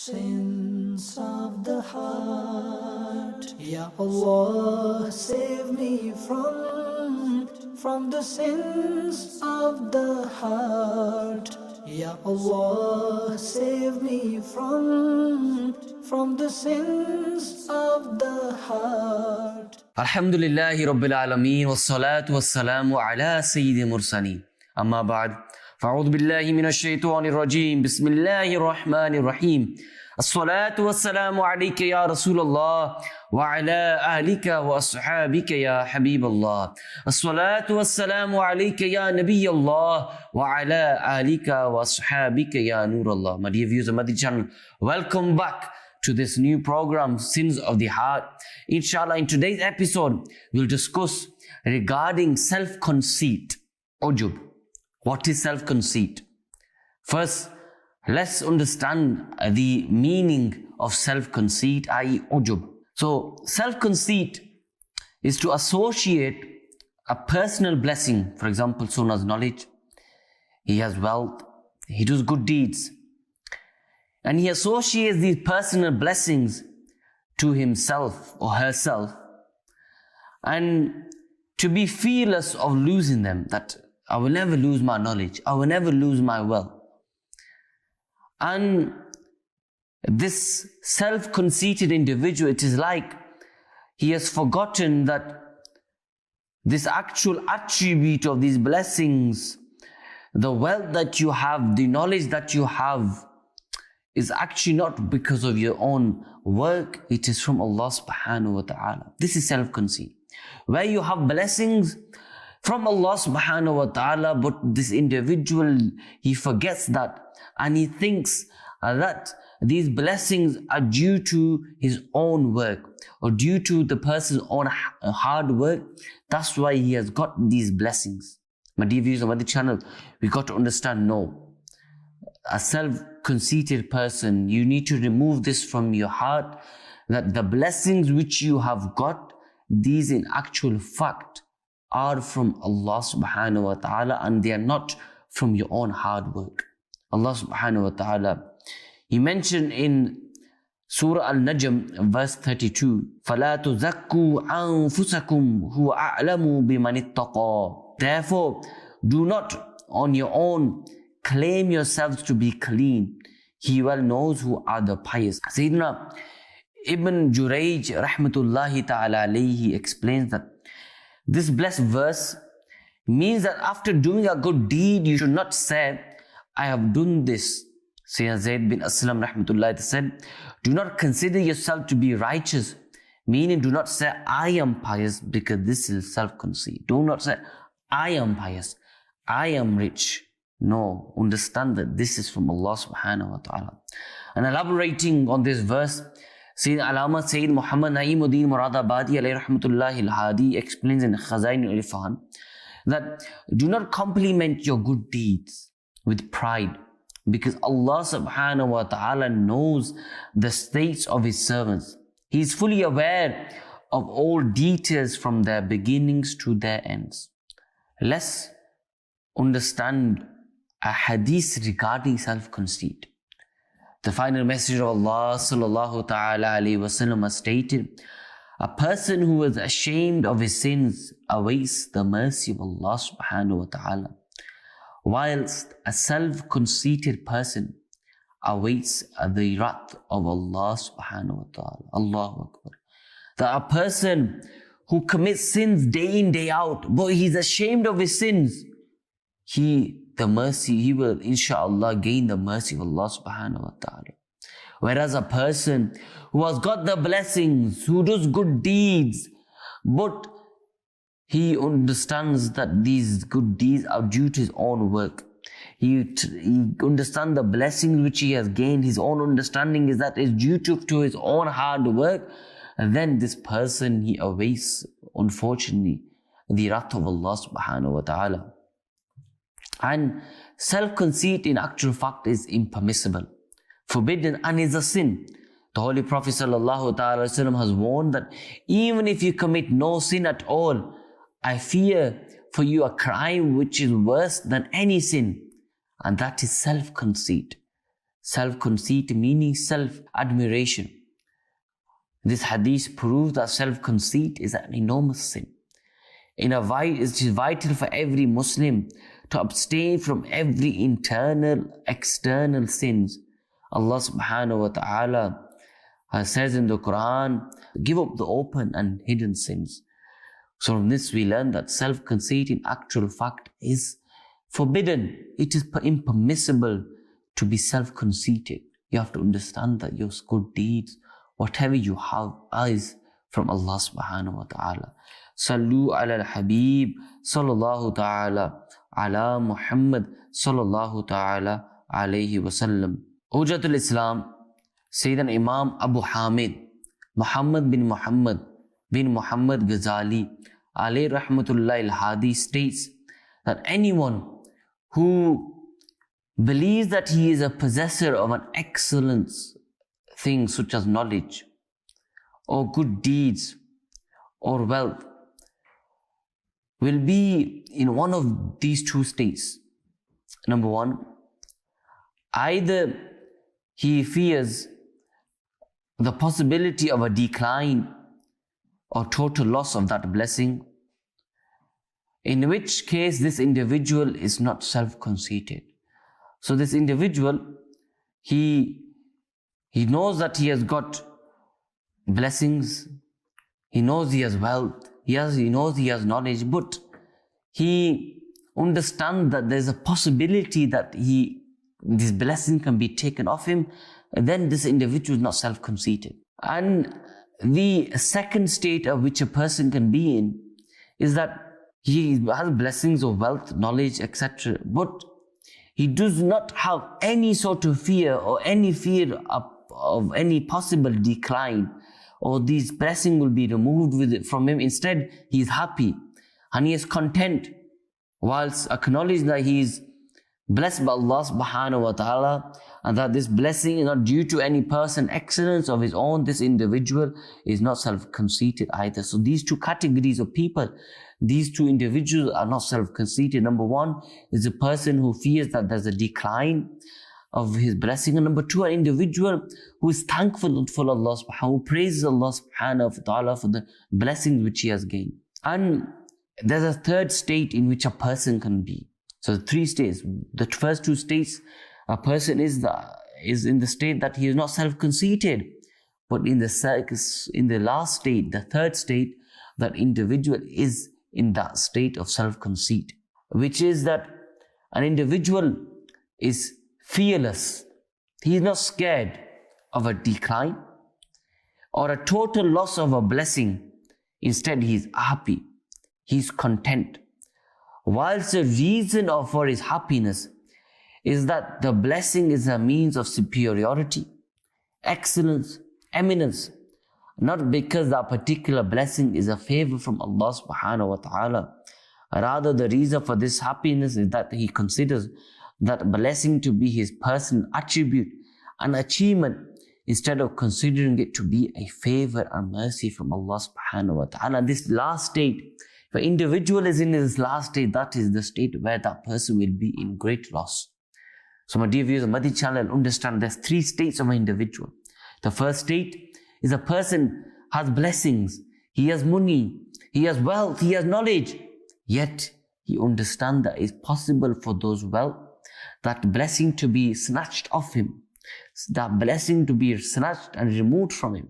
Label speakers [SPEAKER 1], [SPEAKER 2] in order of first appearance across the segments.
[SPEAKER 1] Sins of the heart, Ya Allah, save me from the sins of the heart. Ya Allah, save me from the sins of the heart.
[SPEAKER 2] Alhamdulillahi Rabbil Alameen, wassalatu wassalamu ala Sayyidil Mursaleen. Amma ba'd. Fa'udhu billahi minash shaitanir rajim. Bismillahir Rahmanir Rahim. As-salatu wassalamu alayka ya Rasulullah wa ala ahlika wa ashabika ya Habiballah. As-salatu wassalamu alayka ya Nabiyallah wa ala ahlika wa ashabika ya Nurallah. My dear viewers of Madani Channel, welcome back to this new program, Sins of the Heart. Inshallah, in today's episode, we'll discuss regarding self-conceit, ujub. What is self-conceit? First, let's understand the meaning of self-conceit, i.e. ujub. So, self-conceit is to associate a personal blessing, for example, Sunnah's knowledge, he has wealth, he does good deeds, and he associates these personal blessings to himself or herself, and to be fearless of losing them, that I will never lose my knowledge, I will never lose my wealth. And this self-conceited individual, it is like he has forgotten that this actual attribute of these blessings, the wealth that you have, the knowledge that you have, is actually not because of your own work, it is from Allah subhanahu wa ta'ala. This is self-conceit. Where you have blessings from Allah subhanahu wa ta'ala, but this individual, he forgets that and he thinks that these blessings are due to his own work or due to the person's own hard work. That's why he has got these blessings. My dear viewers on Madani Channel, we got to understand, no. A self-conceited person, you need to remove this from your heart, that the blessings which you have got, these in actual fact are from Allah subhanahu wa ta'ala, and they are not from your own hard work. Allah subhanahu wa ta'ala, He mentioned in Surah Al-Najm, verse 32, فَلَا تُزَكُّوا أَنفُسَكُمْ هُوَ أَعْلَمُ بِمَنِ اتَّقَى. Therefore, do not on your own claim yourselves to be clean. He well knows who are the pious. Sayyidina Ibn Jurayj rahmatullahi ta'ala alayhi explains that this blessed verse means that after doing a good deed, you should not say, I have done this. Sayyidina Zayd bin Aslam rahmatullahi said, do not consider yourself to be righteous, meaning do not say, I am pious, because this is self-conceit. Do not say, I am pious, I am rich. No, understand that this is from Allah subhanahu wa ta'ala. And elaborating on this verse, Sayyid Alama Sayyid Muhammad Na'imuddin Muradabadi alayhi rahmatullahi al-Hadi explains in Khazain al-Irfan that do not compliment your good deeds with pride, because Allah subhanahu wa ta'ala knows the states of His servants. He is fully aware of all details from their beginnings to their ends. Let's understand a hadith regarding self-conceit. The final message of Allah sallallahu ta'ala alayhi wa sallam has stated, a person who is ashamed of his sins awaits the mercy of Allah subhanahu wa ta'ala, whilst a self-conceited person awaits the wrath of Allah subhanahu wa ta'ala. Allahu Akbar. That a person who commits sins day in, day out, but he's ashamed of his sins, he will inshallah gain the mercy of Allah subhanahu wa ta'ala. Whereas a person who has got the blessings, who does good deeds, but he understands that these good deeds are due to his own work. He understands the blessings which he has gained. His own understanding is that it's due to his own hard work. And then this person, he awaits, unfortunately, the wrath of Allah subhanahu wa ta'ala. And self-conceit in actual fact is impermissible, forbidden, and is a sin. The Holy Prophet sallallahu ta'ala has warned that even if you commit no sin at all, I fear for you a crime which is worse than any sin, and that is self-conceit. Self-conceit meaning self-admiration. This hadith proves that self-conceit is an enormous sin. It is vital for every Muslim to abstain from every internal, external sins. Allah subhanahu wa ta'ala says in the Quran, give up the open and hidden sins. So from this we learn that self-conceit in actual fact is forbidden. It is impermissible to be self-conceited. You have to understand that your good deeds, whatever you have, is from Allah subhanahu wa ta'ala. Sallu ala al-Habib sallallahu ta'ala ala Muhammad sallallahu ta'ala alayhi wa sallam. Hujjatul Islam, Sayyidina Imam Abu Hamid, Muhammad bin Muhammad Ghazali, alayhi rahmatullah al-Hadi states that anyone who believes that he is a possessor of an excellent thing such as knowledge or good deeds or wealth will be in one of these two states. Number one, either he fears the possibility of a decline or total loss of that blessing, in which case this individual is not self-conceited. So this individual, he knows that he has got blessings, he knows he has wealth, he knows he has knowledge, but he understands that there's a possibility that this blessing can be taken off him. Then this individual is not self-conceited. And the second state of which a person can be in is that he has blessings of wealth, knowledge, etc. But he does not have any sort of fear or any fear of any possible decline, or this blessing will be removed from him. Instead, he is happy and he is content, whilst acknowledging that he is blessed by Allah subhanahu wa ta'ala, and that this blessing is not due to any person excellence of his own. This individual is not self-conceited either. So these two categories of people, these two individuals are not self-conceited. Number one is a person who fears that there's a decline of his blessing. And number two, an individual who is thankful for Allah subhanahu wa ta'ala, who praises Allah subhanahu wa ta'ala for the blessings which he has gained. And there's a third state in which a person can be. So the three states. The first two states, a person is in the state that he is not self-conceited. But in the last state, the third state, that individual is in that state of self-conceit, which is that an individual is fearless. He is not scared of a decline or a total loss of a blessing. Instead, he is happy. He is content. Whilst the reason for his happiness is that the blessing is a means of superiority, excellence, eminence, not because that particular blessing is a favor from Allah subhanahu wa ta'ala. Rather, the reason for this happiness is that he considers that blessing to be his personal attribute and achievement, instead of considering it to be a favor and mercy from Allah subhanahu wa ta'ala. This last state, if an individual is in this last state, that is the state where that person will be in great loss. So my dear viewers of Madani Channel, understand there's three states of an individual. The first state is a person has blessings, he has money, he has wealth, he has knowledge, yet he understands that it's possible for those wealth, that blessing to be snatched off him, that blessing to be snatched and removed from him.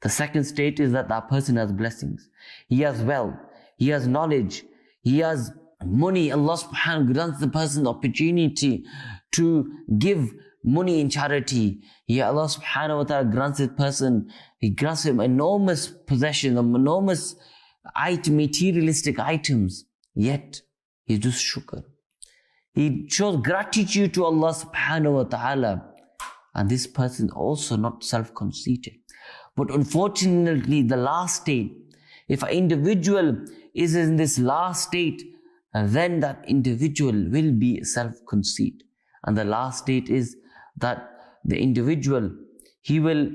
[SPEAKER 2] The second state is that person has blessings, he has wealth, he has knowledge, he has money. Allah subhanahu wa ta'ala grants the person the opportunity to give money in charity. Allah subhanahu wa ta'ala grants this person, he grants him enormous possessions, enormous materialistic items, yet he does shukr. He shows gratitude to Allah subhanahu wa ta'ala, and this person is also not self-conceited. But unfortunately, the last state, if an individual is in this last state, then that individual will be self-conceit. And the last state is that the individual, he will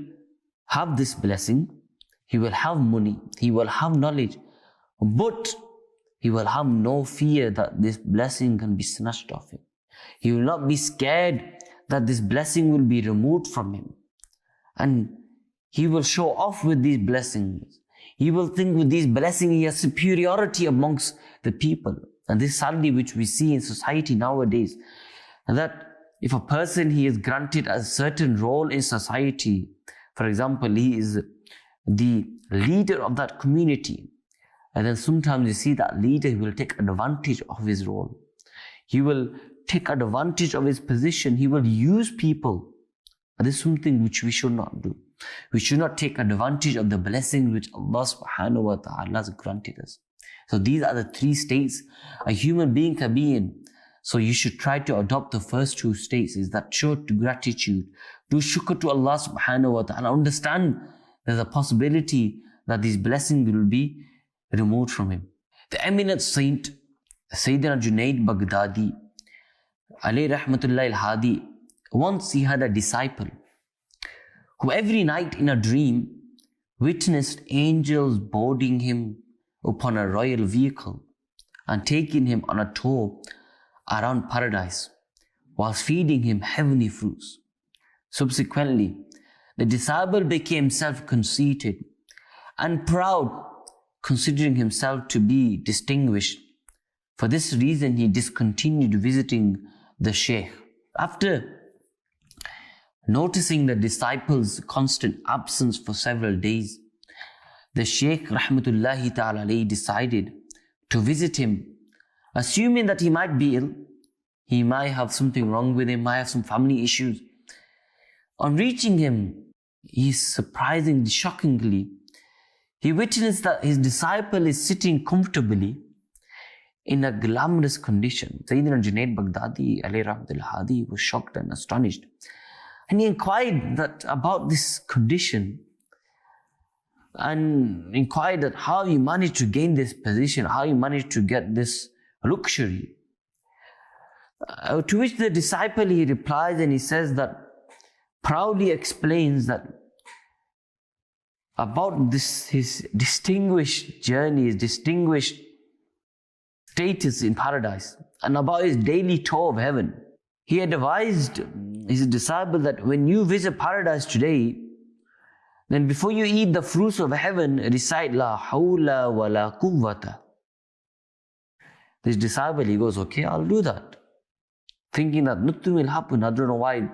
[SPEAKER 2] have this blessing, he will have money, he will have knowledge, but he will have no fear that this blessing can be snatched off him. He will not be scared that this blessing will be removed from him. And he will show off with these blessings. He will think with these blessings he has superiority amongst the people. And this sadly which we see in society nowadays, that if a person he is granted a certain role in society, for example, he is the leader of that community, and then sometimes you see that leader will take advantage of his role. He will take advantage of his position. He will use people. And this is something which we should not do. We should not take advantage of the blessings which Allah subhanahu wa ta'ala has granted us. So these are the three states a human being can be in. So you should try to adopt the first two states, is that show to gratitude, do shukr to Allah subhanahu wa ta'ala, understand there's a possibility that these blessings will be removed from him. The eminent saint, Sayyidina Junaid Baghdadi, alayhi rahmatullahi al-Hadi, once he had a disciple who every night in a dream witnessed angels boarding him upon a royal vehicle and taking him on a tour around paradise whilst feeding him heavenly fruits. Subsequently, the disciple became self-conceited and proud, considering himself to be distinguished. For this reason, he discontinued visiting the Shaykh. After noticing the disciple's constant absence for several days, the Shaykh rahmatullahi ta'ala alayhi decided to visit him, assuming that he might be ill. He might have something wrong with him, might have some family issues. On reaching him, surprisingly, shockingly, he witnessed that his disciple is sitting comfortably in a glamorous condition. Sayyidina Junaid Baghdadi alayhi rahmatullahi al-Hadi was shocked and astonished. And he inquired about this condition and inquired that how he managed to gain this position, how he managed to get this luxury. To which the disciple, he replies and he says that, proudly explains that about this, his distinguished journey, his distinguished status in paradise, and about his daily tour of heaven. He advised his disciple that when you visit paradise today, then before you eat the fruits of heaven, recite La hawla wa la quwwata. This disciple, he goes, okay, I'll do that. Thinking that nothing will happen. I don't know why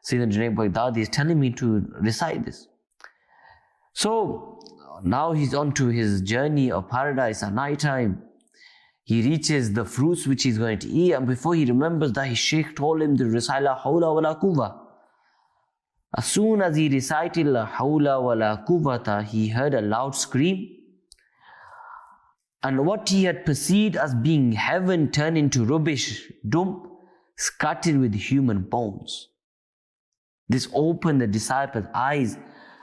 [SPEAKER 2] Sayyidina Junaid Baghdadi is telling me to recite this. So now he's on to his journey of paradise at night time. He reaches the fruits which he's going to eat, and before he remembers that his Shaykh told him to recite La hawla wa la quwwata. As soon as he recited La hawla wa la quwwata, he heard a loud scream, and what he had perceived as being heaven turned into rubbish dump, scattered with human bones. This opened the disciple's eyes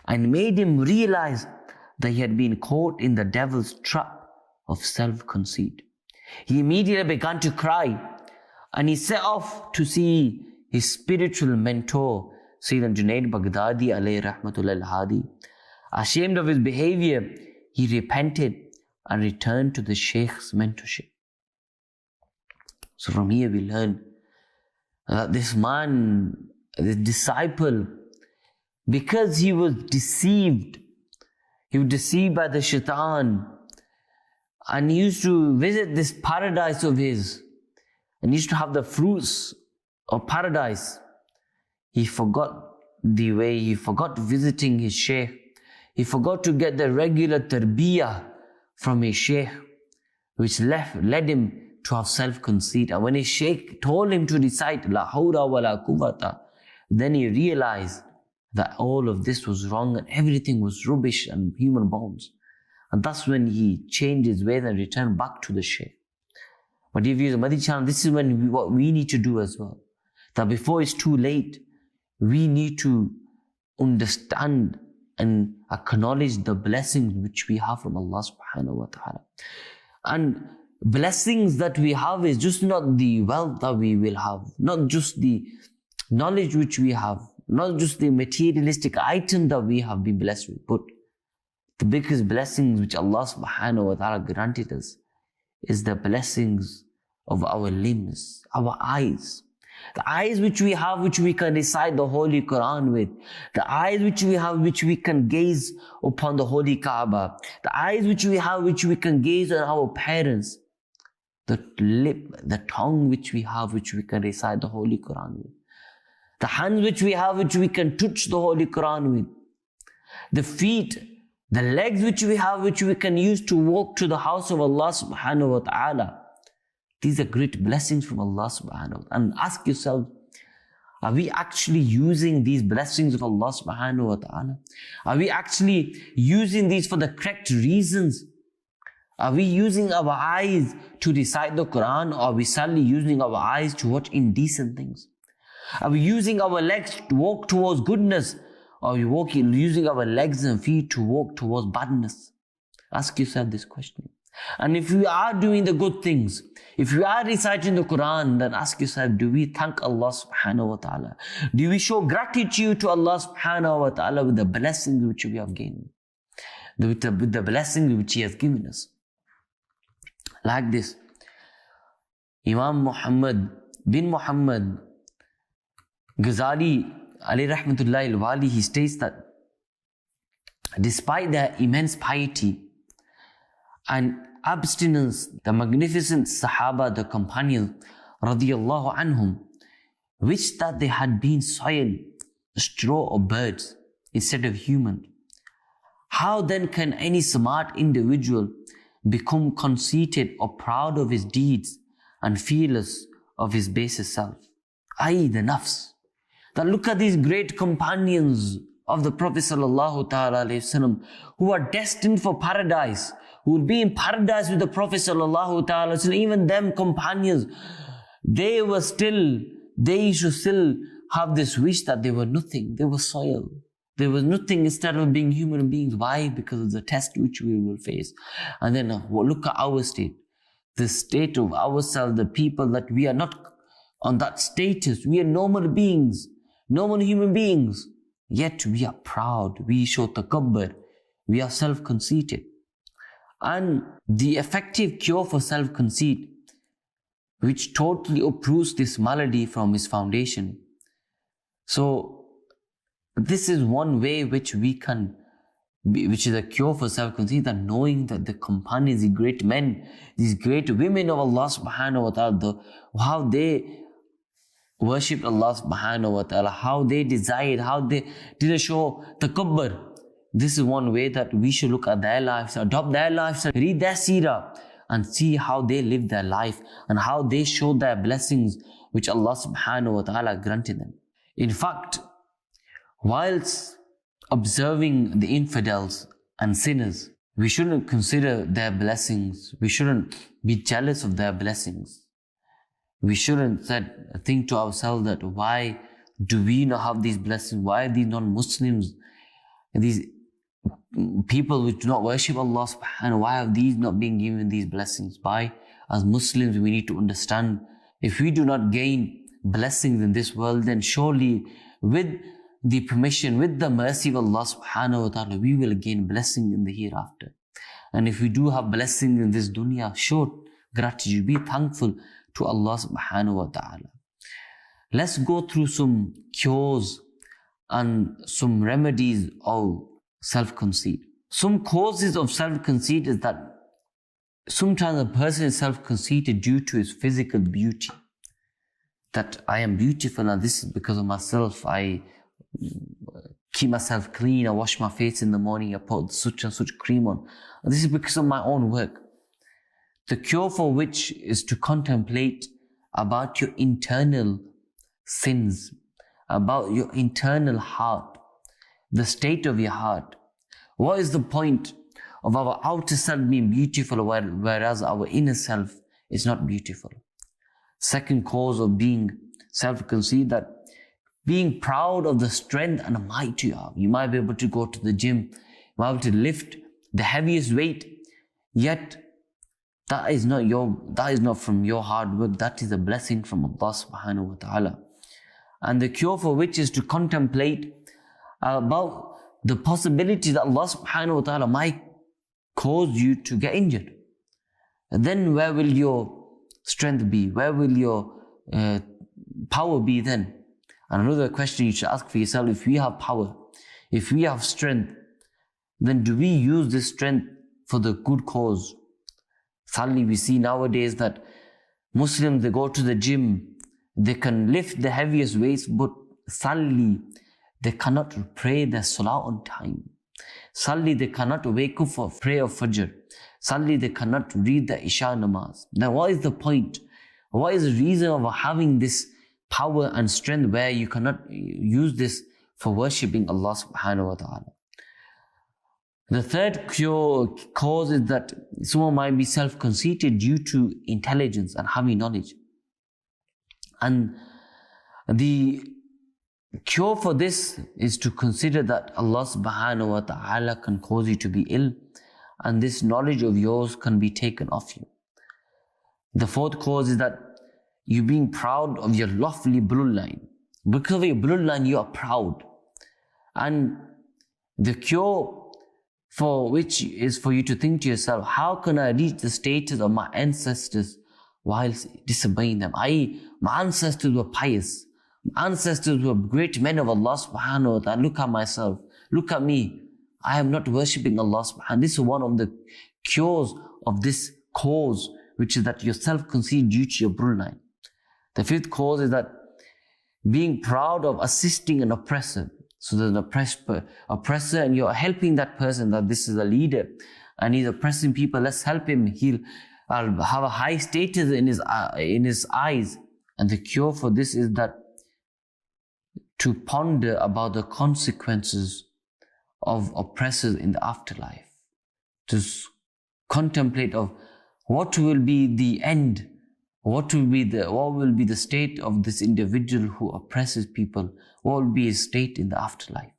[SPEAKER 2] and made him realize that he had been caught in the devil's trap of self-conceit. He immediately began to cry, and he set off to see his spiritual mentor, Sayyidina Junaid Baghdadi alayhi rahmatullahi al-Hadi. Ashamed of his behavior, he repented and returned to the Shaykh's mentorship. So from here we learn that this man, this disciple, because he was deceived by the shaitan, and he used to visit this paradise of his, and he used to have the fruits of paradise. He forgot the way, he forgot visiting his Shaykh, he forgot to get the regular tarbiyah from his Shaykh, which led him to have self-conceit. And when his Shaykh told him to recite La hawla wa la quwwata, then he realized that all of this was wrong and everything was rubbish and human bones. And that's when he changed his ways and returned back to the Shaykh. But if you use Madani Channel, this is what we need to do as well. That before it's too late, we need to understand and acknowledge the blessings which we have from Allah subhanahu wa ta'ala. And blessings that we have is just not the wealth that we will have, not just the knowledge which we have, not just the materialistic item that we have been blessed with, but the biggest blessings which Allah subhanahu wa ta'ala granted us is the blessings of our limbs, our eyes. The eyes which we have, which we can recite the Holy Quran with. The eyes which we have, which we can gaze upon the Holy Kaaba. The eyes which we have, which we can gaze on our parents. The lip, the tongue which we have, which we can recite the Holy Quran with. The hands which we have, which we can touch the Holy Quran with. The feet, the legs which we have, which we can use to walk to the house of Allah subhanahu wa ta'ala. These are great blessings from Allah subhanahu wa ta'ala. And ask yourself, are we actually using these blessings of Allah subhanahu wa ta'ala? Are we actually using these for the correct reasons? Are we using our eyes to recite the Quran, or are we sadly using our eyes to watch indecent things? Are we using our legs to walk towards goodness, or are we using our legs and feet to walk towards badness? Ask yourself this question. And if we are doing the good things, if we are reciting the Quran, then ask yourself, do we thank Allah subhanahu wa ta'ala? Do we show gratitude to Allah subhanahu wa ta'ala with the blessings which we have gained? With the blessings which He has given us? Like this, Imam Muhammad bin Muhammad Ghazali alayhi rahmatullahi al-wali, he states that despite their immense piety and abstinence, the magnificent Sahaba, the companions, radiyallahu anhum, wished that they had been soil, straw or birds instead of human. How then can any smart individual become conceited or proud of his deeds and fearless of his basest self? I.e. the nafs. That look at these great companions of the Prophet sallallahu ta'ala alayhi wasallam, who are destined for paradise, who will be in paradise with the Prophet sallallahu ta'ala alayhi wasallam. Even them companions, they used to still have this wish that they were nothing, they were soil. There was nothing instead of being human beings. Why? Because of the test which we will face. And then look at our state. The state of ourselves, the people that we are not on that status. We are normal beings, normal human beings. Yet we are proud. We show takabbur. We are self-conceited. And the effective cure for self-conceit, which totally uproots this malady from its foundation. So, this is one way which which is a cure for self-conceit, that knowing that the companions, the great men, these great women of Allah subhanahu wa ta'ala, how they worshipped Allah subhanahu wa ta'ala, how they desired, how they didn't show takabbur. This is one way that we should look at their lives, adopt their lives, read their seerah, and see how they lived their life and how they showed their blessings which Allah subhanahu wa ta'ala granted them. In fact, whilst observing the infidels and sinners, we shouldn't consider their blessings. We shouldn't be jealous of their blessings. We shouldn't think to ourselves that why do we not have these blessings? Why are these non-Muslims, these people which do not worship Allah subhanahu, why have these not been given these blessings? Why? As Muslims, we need to understand, if we do not gain blessings in this world, then surely with the permission, with the mercy of Allah subhanahu wa ta'ala, we will gain blessing in the hereafter. And if we do have blessings in this dunya, show gratitude, be thankful to Allah subhanahu wa ta'ala. Let's go through some cures and some remedies of self-conceit. Some causes of self-conceit is that sometimes a person is self-conceited due to his physical beauty. That I am beautiful and this is because of myself. I keep myself clean, I wash my face in the morning, I put such and such cream on. And this is because of my own work. The cure for which is to contemplate about your internal sins, about your internal heart, the state of your heart. What is the point of our outer self being beautiful whereas our inner self is not beautiful? Second cause of being self-conceit, that being proud of the strength and the might you have. You might be able to go to the gym, you might be able to lift the heaviest weight, yet that is not from your hard work, that is a blessing from Allah subhanahu wa ta'ala. And the cure for which is to contemplate about the possibility that Allah subhanahu wa ta'ala might cause you to get injured. And then where will your strength be? Where will your power be then? And another question you should ask for yourself, if we have power, if we have strength, then do we use this strength for the good cause? Sadly, we see nowadays that Muslims, they go to the gym, they can lift the heaviest weights, but sadly, they cannot pray their salah on time. Sadly, they cannot wake up for prayer of Fajr. Sadly, they cannot read the Isha namaz. Now, what is the point? What is the reason of having this power and strength where you cannot use this for worshipping Allah subhanahu wa ta'ala? The third cause is that someone might be self-conceited due to intelligence and having knowledge. And the cure for this is to consider that Allah subhanahu wa ta'ala can cause you to be ill, and this knowledge of yours can be taken off you. The fourth cause is that you being proud of your lofty bloodline. Because of your bloodline, you are proud. And the cure for which is for you to think to yourself, how can I reach the status of my ancestors whilst disobeying them? My ancestors were pious. My ancestors were great men of Allah subhanahu wa ta'ala. Look at myself. Look at me. I am not worshipping Allah subhanahu wa ta'ala. This is one of the cures of this cause, which is that you're self-conceited due to your bloodline. The fifth cause is that being proud of assisting an oppressor. So there's an oppressor and you're helping that person, that this is a leader and he's oppressing people, let's help him. He'll have a high status in his eyes. And the cure for this is that to ponder about the consequences of oppressors in the afterlife. To contemplate of what will be the end, what will be the state of this individual who oppresses people, what will be his state in the afterlife.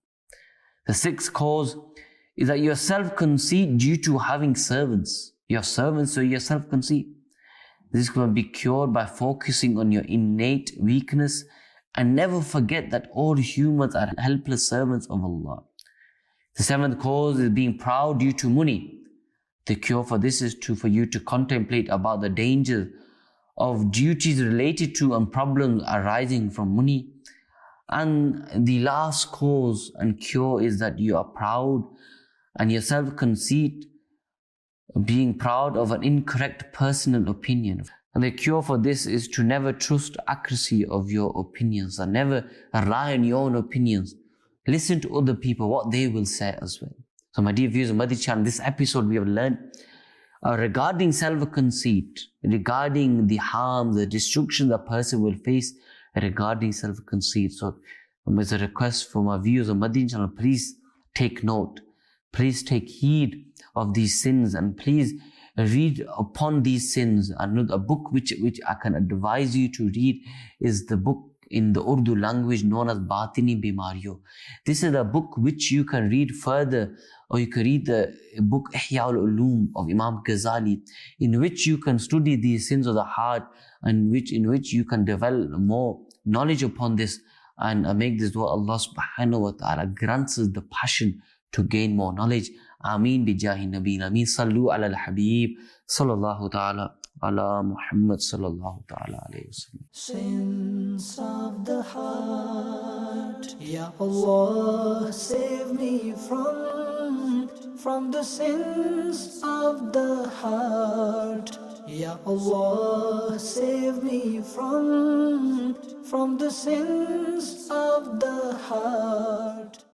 [SPEAKER 2] The sixth cause is that you are self-conceit due to having servants. You have servants, so you are self-conceit. This can be cured by focusing on your innate weakness and never forget that all humans are helpless servants of Allah. The seventh cause is being proud due to money. The cure for this is for you to contemplate about the danger of duties related to and problems arising from money. And the last cause and cure is that you are proud and your self-conceit, being proud of an incorrect personal opinion. And the cure for this is to never trust accuracy of your opinions and never rely on your own opinions. Listen to other people, what they will say as well. So my dear viewers of Madani Channel, this episode we have learned regarding self-conceit, regarding the harm, the destruction the person will face regarding self-conceit. So as a request for my viewers of Madani Channel, please take note, please take heed of these sins and please read upon these sins. And a book which I can advise you to read is the book in the Urdu language known as Batini Bimariyo. This is a book which you can read further, or you can read the book Ihya al-Ulum of Imam Ghazali, in which you can study these sins of the heart and in which you can develop more knowledge upon this and make this what Allah subhanahu wa ta'ala grants us the passion to gain more knowledge. Ameen bi jahi nabi. Ameen. Sallu ala al-Habib sallallahu ta'ala ala Muhammad sallallahu ta'ala alayhi wa sallam.
[SPEAKER 1] Sins of the heart, Ya Allah, save me from the sins of the heart. Ya Allah, save me from the sins of the heart.